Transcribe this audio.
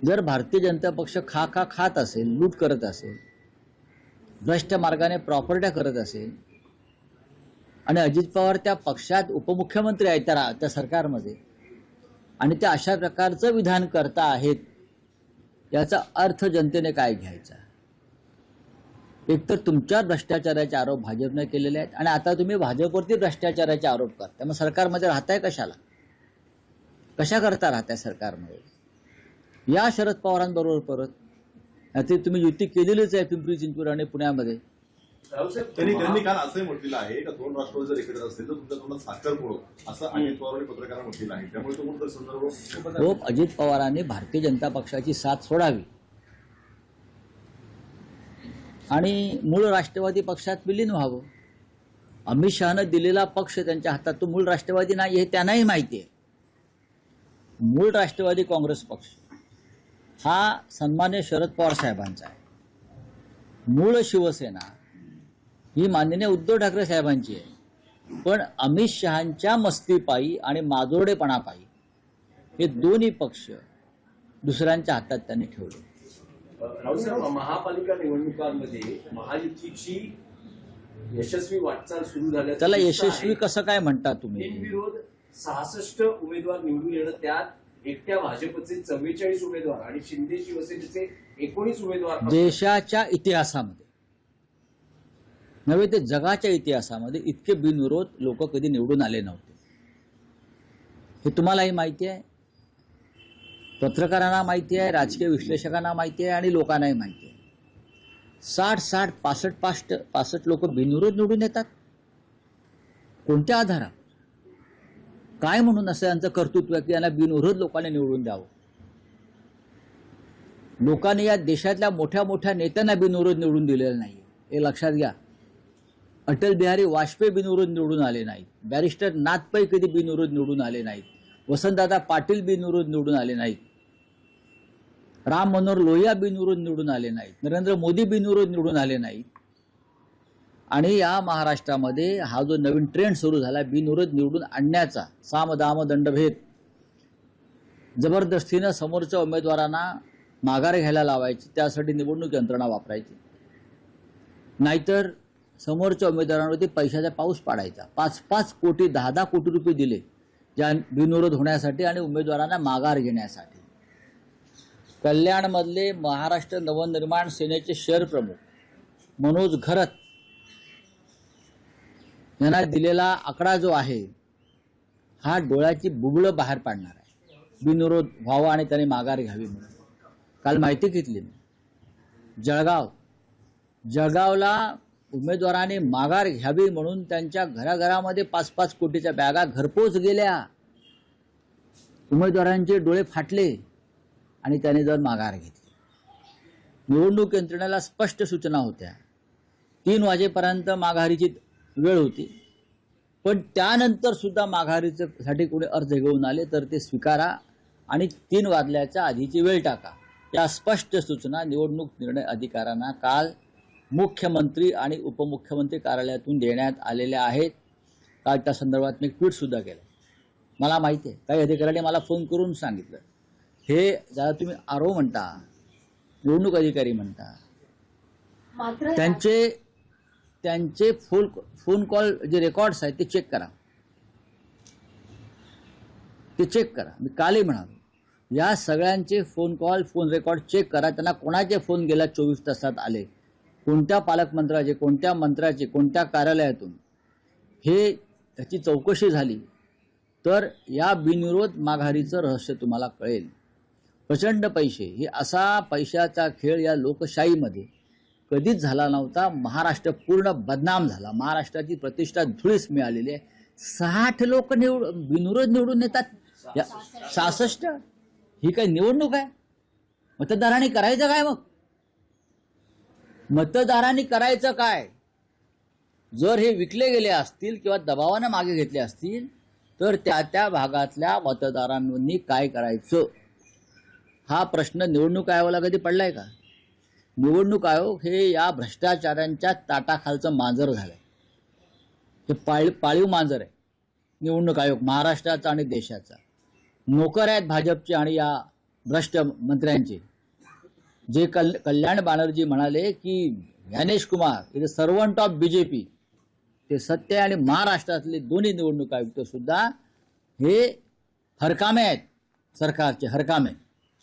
जर भारतीय जनता पक्ष खात असेल, लूट करत असेल, भ्रष्ट मार्गाने प्रॉपर्ट्या करत असेल आणि अजित पवार त्या पक्षात उपमुख्यमंत्री आहेत त्या सरकारमध्ये आणि ते अशा प्रकारचं विधान करता आहेत, याचा अर्थ जनतेने काय घ्यायचा? एकतर तुमच्या भ्रष्टाचाराचे आरोप भाजपने केलेले आहेत आणि आता तुम्ही भाजपवरती भ्रष्टाचाराचे आरोप करता. मग सरकारमध्ये राहताय कशाला? कशा करता राहताय सरकारमध्ये? या शरद पवारांबरोबर परत आता तुम्ही युती केलेलीच आहे पिंपरी चिंचवड आणि पुण्यामध्ये. त्यांनी काल असंही म्हटलेलं आहे का दोन राष्ट्रवादी जर एकत्र असतील तर तुमच्या तोंडात साखर फोडो, असं अजित पवारांनी पत्रकारांना म्हटलेलं आहे. त्यामुळे तो कोणता संदर्भ हो, अजित पवारांनी भारतीय जनता पक्षाची साथ सोडावी आणि मूळ राष्ट्रवादी पक्षात विलीन व्हावं. अमित शहानं दिलेला पक्ष त्यांच्या हातात तो मूळ राष्ट्रवादी नाही हे त्यांनाही माहिती आहे. मूळ राष्ट्रवादी काँग्रेस पक्ष हा सन्मान्य शरद पवार साहेबांचा आहे. मूळ शिवसेना ही माननीय उद्धव ठाकरे साहेबांची आहे. पण अमित शहांच्या मस्तीपायी आणि माजोरडेपणापायी हे दोन्ही पक्ष दुसऱ्यांच्या हातात त्यांनी ठेवले. राऊसाहेब, महापालिका निवडणुकांमध्ये महायुतीची यशस्वी वाटचाल सुरू झाल्याचं त्याला यशस्वी कसं काय म्हणता तुम्ही? बिनविरोध 66 उमेदवार निवडून येणं, त्यात एकट्या भाजपचे 44 उमेदवार आणि शिंदे शिवसेनेचे 19 उमेदवार. देशाच्या इतिहासामध्ये नव्हे, ते जगाच्या इतिहासामध्ये इतके बिनविरोध लोक कधी निवडून आले नव्हते. हे तुम्हालाही माहिती आहे, पत्रकारांना माहिती आहे, राजकीय विश्लेषकांना माहिती आहे आणि लोकांनाही माहिती आहे. 60, 65 लोक बिनविरोध निवडून येतात. कोणत्या आधारावर? काय म्हणून असं यांचं कर्तृत्व की यांना बिनविरोध लोकांनी निवडून द्यावं? लोकांनी या देशातल्या मोठ्या मोठ्या नेत्यांना बिनविरोध निवडून दिलेलं नाही, हे लक्षात घ्या. अटल बिहारी वाजपेयी बिनविरोध निवडून आले नाहीत. बॅरिस्टर नाथ पै कधी बिनविरोध निवडून आले नाहीत. वसंतदादा पाटील बिनविरोध निवडून आले नाहीत. राम मनोहर लोहिया बिनविरोध निवडून आले नाहीत. नरेंद्र मोदी बिनविरोध निवडून आले नाहीत. आणि या महाराष्ट्रामध्ये हा जो नवीन ट्रेंड सुरू झाला बिनविरोध निवडून आणण्याचा, साम दाम दंडभेद, जबरदस्तीनं समोरच्या उमेदवारांना माघार घ्यायला लावायची, त्यासाठी निवडणूक यंत्रणा वापरायची, नाहीतर समोरच्या उमेदवारांवरती पैशाचा पाऊस पाडायचा. 5-5 कोटी 10-10 कोटी रुपये दिले ज्या बिनविरोध होण्यासाठी आणि उमेदवारांना माघार घेण्यासाठी. कल्याणमधले महाराष्ट्र नवनिर्माण सेनेचे शहर प्रमुख मनोज घरत यांना दिलेला आकडा जो आहे हा डोळ्याची बुबळं बाहेर पाडणार आहे. बिनविरोध व्हावा आणि त्यांनी माघार घ्यावी म्हणून. काल माहिती घेतली मी. जळगावला उमेदवारांनी माघार घ्यावी म्हणून त्यांच्या घराघरामध्ये 5-5 कोटीच्या बॅगा घरपोच गेल्या. उमेदवारांचे डोळे फाटले आणि त्यांनी जर माघार घेतली. निवडणूक यंत्रणेला स्पष्ट सूचना होत्या. 3 वाजेपर्यंत माघारीची वेळ होती, पण त्यानंतर सुद्धा माघारीसाठी कोणी अर्ज घेऊन आले तर ते स्वीकारा आणि 3 वाजल्याच्या आधीची वेळ टाका. या स्पष्ट सूचना निवडणूक निर्णय अधिकाऱ्यांना काल मुख्यमंत्री आणि उपमुख्यमंत्री कार्यालयातून देण्यात आलेल्या आहेत. काल त्या संदर्भात मी ट्विट सुद्धा केलं. मला माहिती आहे काही अधिकाऱ्यांनी मला फोन करून सांगितलं, हे ज्याला तुम्ही आरो म्हणता, निवडणूक अधिकारी म्हणता, त्यांचे फोन कॉल जे रेकॉर्ड्स आहेत ते चेक करा. मी कालही म्हणालो, या सगळ्यांचे phone call, phone record check करा. त्यांना कोणाचे फोन गेल्या 24 तासात आले, कोणत्या पालकमंत्र्याचे, कोणत्या मंत्र्याचे, कोणत्या कार्यालयातून, हे त्याची चौकशी झाली तर या बिनविरोध माघारीचं रहस्य तुम्हाला कळेल. प्रचंड पैसे, हे असा पैशाचा खेळ या लोकशाहीमध्ये कधीच झाला नव्हता. महाराष्ट्र पूर्ण बदनाम झाला. महाराष्ट्राची प्रतिष्ठा धुळीस मिळालेली आहे. 60 लोक बिनविरोध निवडून येतात. 66 ही काही निवडणूक आहे? मतदारांनी करायचं काय? मग मतदारांनी करायचं काय? जर हे विकले गेले असतील किंवा दबावानं मागे घेतले असतील तर त्या भागातल्या मतदारांनी काय करायचं, हा प्रश्न निवडणूक आयोगाला कधी पडलाय का? निवडणूक आयोग हे या भ्रष्टाचारांच्या ताटाखालचं मांजर झालंय. हे पाळीव मांजर आहे निवडणूक आयोग, महाराष्ट्राचा आणि देशाचा. नोकर आहेत भाजपचे आणि या भ्रष्ट मंत्र्यांचे, जे कल्याण बॅनर्जी म्हणाले की Gyanesh Kumar is a servant of BJP, ते सत्य आणि महाराष्ट्रातले दोन्ही निवडणूक आयुक्त सुद्धा हे हरकामे आहेत, सरकारचे हरकामे.